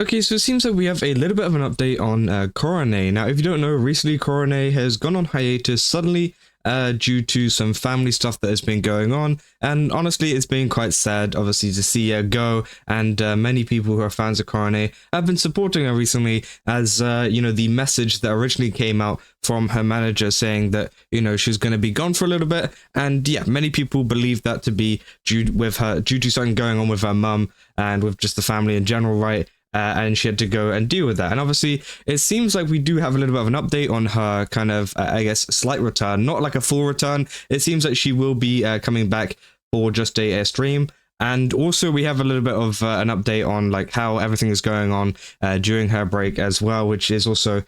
Okay, so it seems like we have a little bit of an update on Corone. Now, if you don't know, recently Corone has gone on hiatus suddenly due to some family stuff that has been going on. And honestly, it's been quite sad, obviously, to see her go. And many people who are fans of Corone have been supporting her recently as, the message that originally came out from her manager saying that, she's going to be gone for a little bit. And yeah, many people believe that to be due to something going on with her mum and with just the family in general, right? And she had to go and deal with that. And obviously, it seems like we do have a little bit of an update on her kind of, slight return. Not like a full return. It seems like she will be coming back for just a stream. And also, we have a little bit of an update on like how everything is going on during her break as well, which is also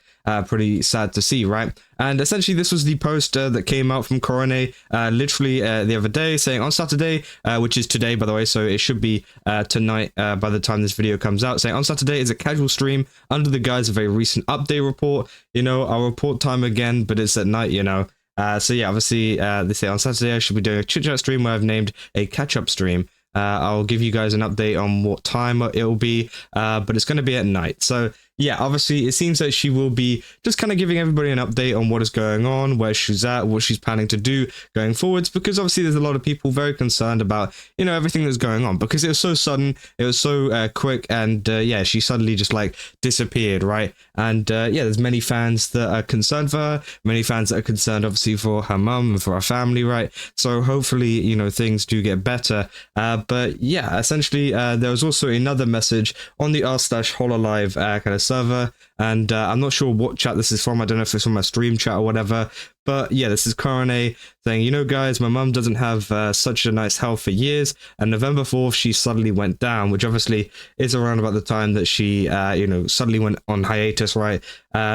pretty sad to see, right? And essentially, this was the post that came out from Corone literally the other day, saying on Saturday, which is today, by the way, so it should be tonight by the time this video comes out, saying on Saturday is a casual stream under the guise of a recent update report. I'll report time again, but it's at night, so yeah, obviously, they say on Saturday I should be doing a chit-chat stream where I've named a catch-up stream. I'll give you guys an update on what time it'll be, but it's going to be at night. So yeah, obviously it seems that she will be just kind of giving everybody an update on what is going on, where she's at, what she's planning to do going forwards, because obviously there's a lot of people very concerned about, everything that's going on, because it was so sudden, it was so quick, and yeah, she suddenly just like disappeared, right? And yeah, there's many fans that are concerned for her, many fans that are concerned obviously for her mum and for her family, right? So hopefully, things do get better. But yeah, essentially, there was also another message on the r/Hololive kind of server, and I'm not sure what chat this is from. I don't know if it's from my stream chat or whatever, but yeah, this is Corone saying, guys, my mum doesn't have such a nice health for years, and November 4th she suddenly went down, which obviously is around about the time that she suddenly went on hiatus, right?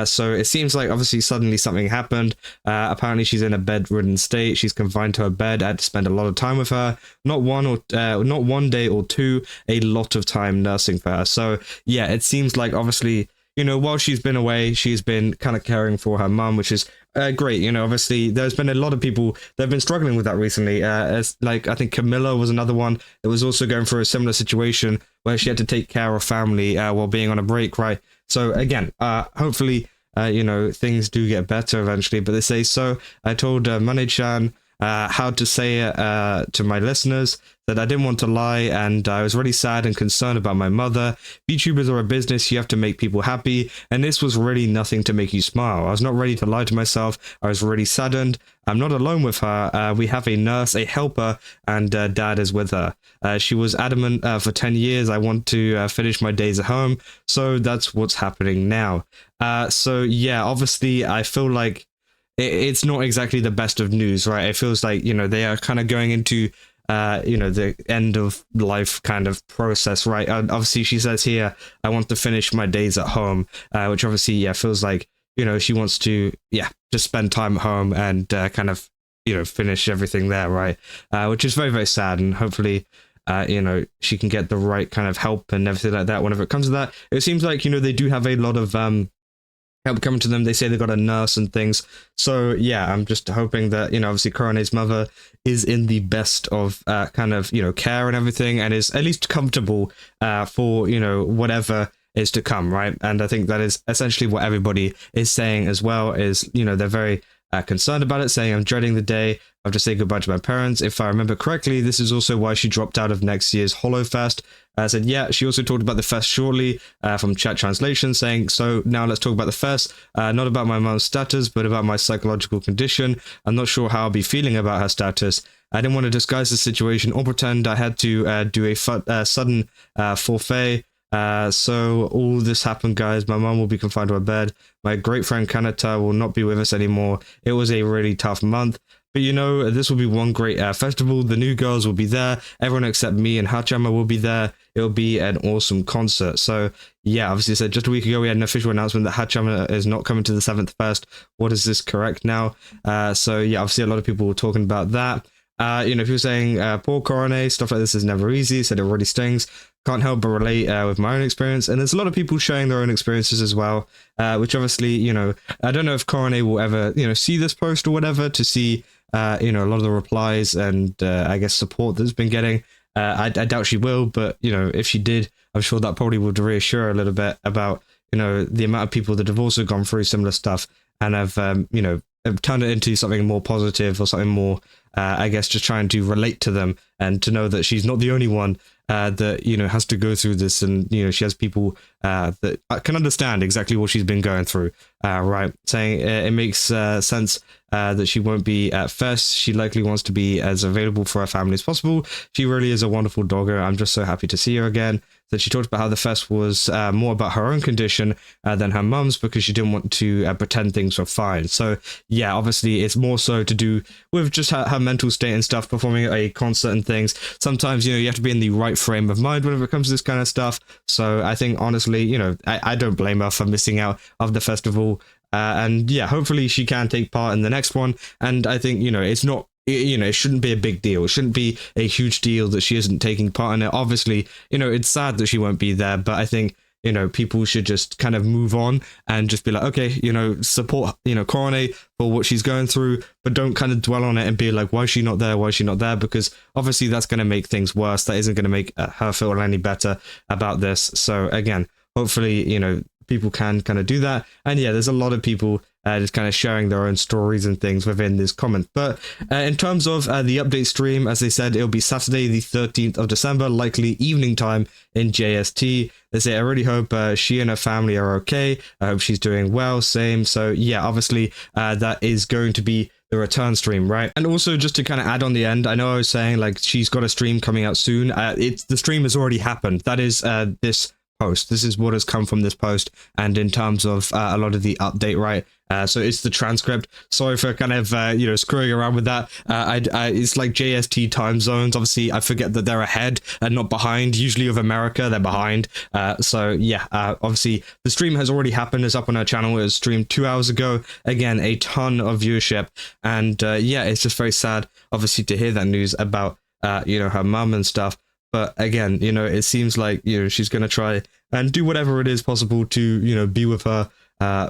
So it seems like obviously suddenly something happened. Apparently she's in a bedridden state, she's confined to her bed. I had to spend a lot of time with her, not one day or two, a lot of time nursing for her. So yeah, it seems like obviously, while she's been away, she's been kind of caring for her mum, which is great. Obviously there's been a lot of people that have been struggling with that recently. As like, I think Camilla was another one that was also going through a similar situation where she had to take care of family while being on a break, right? So again, hopefully, things do get better eventually. But they say, so I told Mane-chan how to say it to my listeners, that I didn't want to lie, and I was really sad and concerned about my mother. VTubers are a business, you have to make people happy, and this was really nothing to make you smile. I was not ready to lie to myself, I was really saddened. I'm not alone with her, we have a nurse, a helper, and dad is with her. She was adamant for 10 years, I want to finish my days at home, so that's what's happening now. So yeah, obviously I feel like it's not exactly the best of news, right? It feels like, they are kind of going into the end of life kind of process, right? Obviously she says here, I want to finish my days at home, which obviously, yeah, feels like, she wants to, yeah, just spend time at home and kind of, finish everything there, right? Which is very, very sad, and hopefully, she can get the right kind of help and everything like that whenever it comes to that. It seems like, they do have a lot of help coming to them. They say they got a nurse and things. So yeah, I'm just hoping that, obviously Corone's mother is in the best of kind of, care and everything, and is at least comfortable for, whatever is to come, right? And I think that is essentially what everybody is saying as well, is, they're very concerned about it, saying, I'm dreading the day I have to say goodbye to my parents. If I remember correctly, this is also why she dropped out of next year's Hololive Fes. I said, yeah, she also talked about the Fes shortly from chat translation, saying, so now let's talk about the Fes, not about my mom's status, but about my psychological condition. I'm not sure how I'll be feeling about her status. I didn't want to disguise the situation or pretend I had to do a sudden forfeit. So all this happened, guys. My mom will be confined to her bed. My great friend Kanata will not be with us anymore. It was a really tough month. But this will be one great festival. The new girls will be there. Everyone except me and Hachama will be there. It'll be an awesome concert. So yeah, obviously, said just a week ago we had an official announcement that Hachama is not coming to the 7th Fest. What is this correct now? So yeah, obviously a lot of people were talking about that. People saying poor Corone, stuff like this is never easy. Said it really stings. Can't help but relate with my own experience, and there's a lot of people sharing their own experiences as well, which obviously, I don't know if Corone will ever, see this post or whatever to see, a lot of the replies and I guess support that's been getting. I doubt she will, but if she did, I'm sure that probably would reassure a little bit about, you know, the amount of people that have also gone through similar stuff and have, you know, have turned it into something more positive or something more, I guess, just trying to relate to them and to know that she's not the only one that, you know, has to go through this. And, you know, she has people that can understand exactly what she's been going through, right? Saying it makes sense that she won't be at Fes. She likely wants to be as available for her family as possible. She really is a wonderful dogger. I'm just so happy to see her again. So she talked about how the Fes was more about her own condition than her mum's, because she didn't want to pretend things were fine. So yeah, obviously it's more so to do with just her mental state and stuff, performing a concert and things. Sometimes, you know, you have to be in the right frame of mind whenever it comes to this kind of stuff. So I think, honestly, you know, I don't blame her for missing out of the festival. And yeah, hopefully she can take part in the next one. And I think, you know, it's not, you know, it shouldn't be a big deal. It shouldn't be a huge deal that she isn't taking part in it. Obviously, you know, it's sad that she won't be there, but I think, you know, people should just kind of move on and just be like, okay, you know, support, you know, Corone for what she's going through, but don't kind of dwell on it and be like, why is she not there? Why is she not there? Because obviously that's going to make things worse. That isn't going to make her feel any better about this. So again, hopefully, you know, people can kind of do that. And yeah, there's a lot of people just kind of sharing their own stories and things within this comment. But in terms of the update stream, as they said, it'll be Saturday the 13th of December, likely evening time in JST. They say, I really hope she and her family are okay. I hope she's doing well. Same. So yeah, obviously that is going to be the return stream, right? And also, just to kind of add on the end, I know I was saying like she's got a stream coming out soon. The stream has already happened. That is this post. This is what has come from this post, and in terms of a lot of the update, right? So it's the transcript. Sorry for kind of you know, screwing around with that. It's like JST time zones. Obviously, I forget that they're ahead and not behind. Usually with America, they're behind. So yeah, obviously the stream has already happened. It's up on our channel. It was streamed 2 hours ago. Again, a ton of viewership, and yeah, it's just very sad, obviously, to hear that news about you know, her mum and stuff. But again, you know, it seems like, you know, she's going to try and do whatever it is possible to, you know, be with her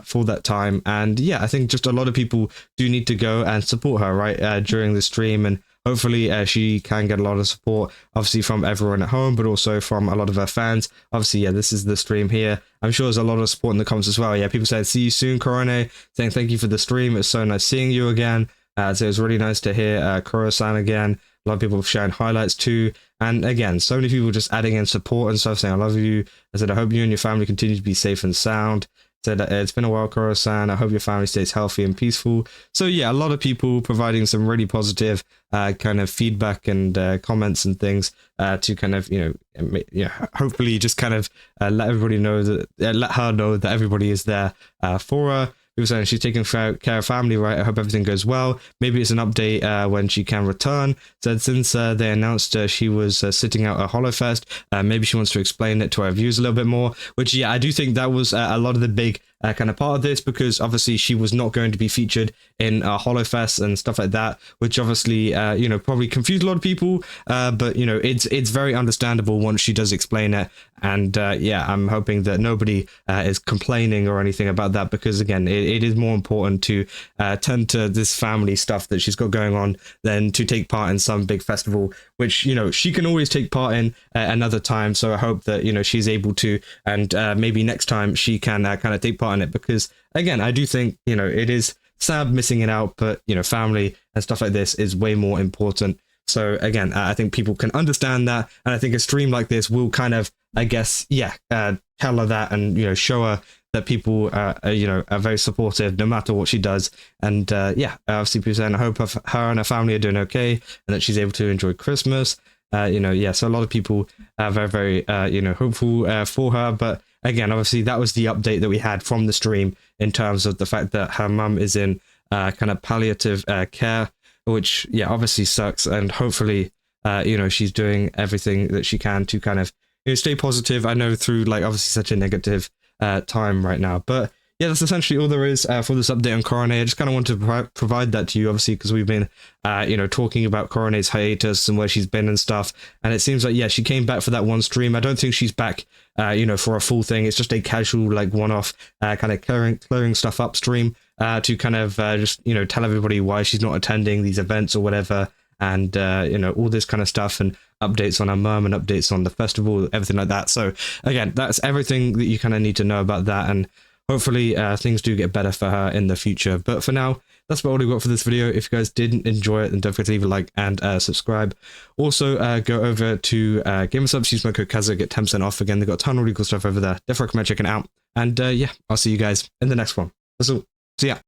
for that time. And yeah, I think just a lot of people do need to go and support her, right, during the stream. And hopefully she can get a lot of support, obviously, from everyone at home, but also from a lot of her fans. Obviously, yeah, this is the stream here. I'm sure there's a lot of support in the comments as well. Yeah, people saying, see you soon, Corone, saying thank you for the stream. It's so nice seeing you again. So it was really nice to hear Kuro-san again. A lot of people sharing highlights too. And again, so many people just adding in support and stuff, saying, I love you. I said, I hope you and your family continue to be safe and sound. Said, it's been a while, Kuro-san. I hope your family stays healthy and peaceful. So yeah, a lot of people providing some really positive kind of feedback and comments and things to kind of, you know, hopefully just kind of let everybody know that, let her know that everybody is there for her. People saying she's taking care of family, right? I hope everything goes well. Maybe it's an update when she can return. Said since they announced she was sitting out a Hololive Fest, maybe she wants to explain it to our viewers a little bit more. Which, yeah, I do think that was a lot of the big kind of part of this, because obviously she was not going to be featured in Hololive Fest and stuff like that, which obviously, you know, probably confused a lot of people. But, you know, it's very understandable once she does explain it. And yeah, I'm hoping that nobody is complaining or anything about that, because again, it is more important to tend to this family stuff that she's got going on than to take part in some big festival, which, you know, she can always take part in another time. So I hope that, you know, she's able to, and maybe next time she can kind of take part in it, because again, I do think, you know, it is sad missing it out, but, you know, family and stuff like this is way more important. So again, I think people can understand that, and I think a stream like this will kind of, I guess, yeah, tell her that, and, you know, show her that people you know, are very supportive no matter what she does. And yeah, obviously people saying, I hope her and her family are doing okay, and that she's able to enjoy Christmas. You know, yeah, so a lot of people are very, you know, hopeful for her. But again, obviously that was the update that we had from the stream in terms of the fact that her mum is in kind of palliative care, which, yeah, obviously sucks. And hopefully, you know, she's doing everything that she can to kind of, you know, stay positive. I know through, like, obviously such a negative time right now. But yeah, that's essentially all there is for this update on Corone. I just kind of want to provide that to you, obviously, because we've been, you know, talking about Corone's hiatus and where she's been and stuff. And it seems like, yeah, she came back for that one stream. I don't think she's back, you know, for a full thing. It's just a casual, like, one-off kind of clearing stuff up stream to kind of just, you know, tell everybody why she's not attending these events or whatever. And, you know, all this kind of stuff. And updates on her mum and updates on the festival, everything like that. So again, that's everything that you kind of need to know about that, and hopefully things do get better for her in the future. But for now, that's about all we got for this video. If you guys didn't enjoy it, then don't forget to leave a like and subscribe. Also, go over to GamerSubs, use my code Kaza, get 10% off. Again, they've got a ton of really cool stuff over there. Definitely recommend checking it out. And yeah, I'll see you guys in the next one. That's all. See ya.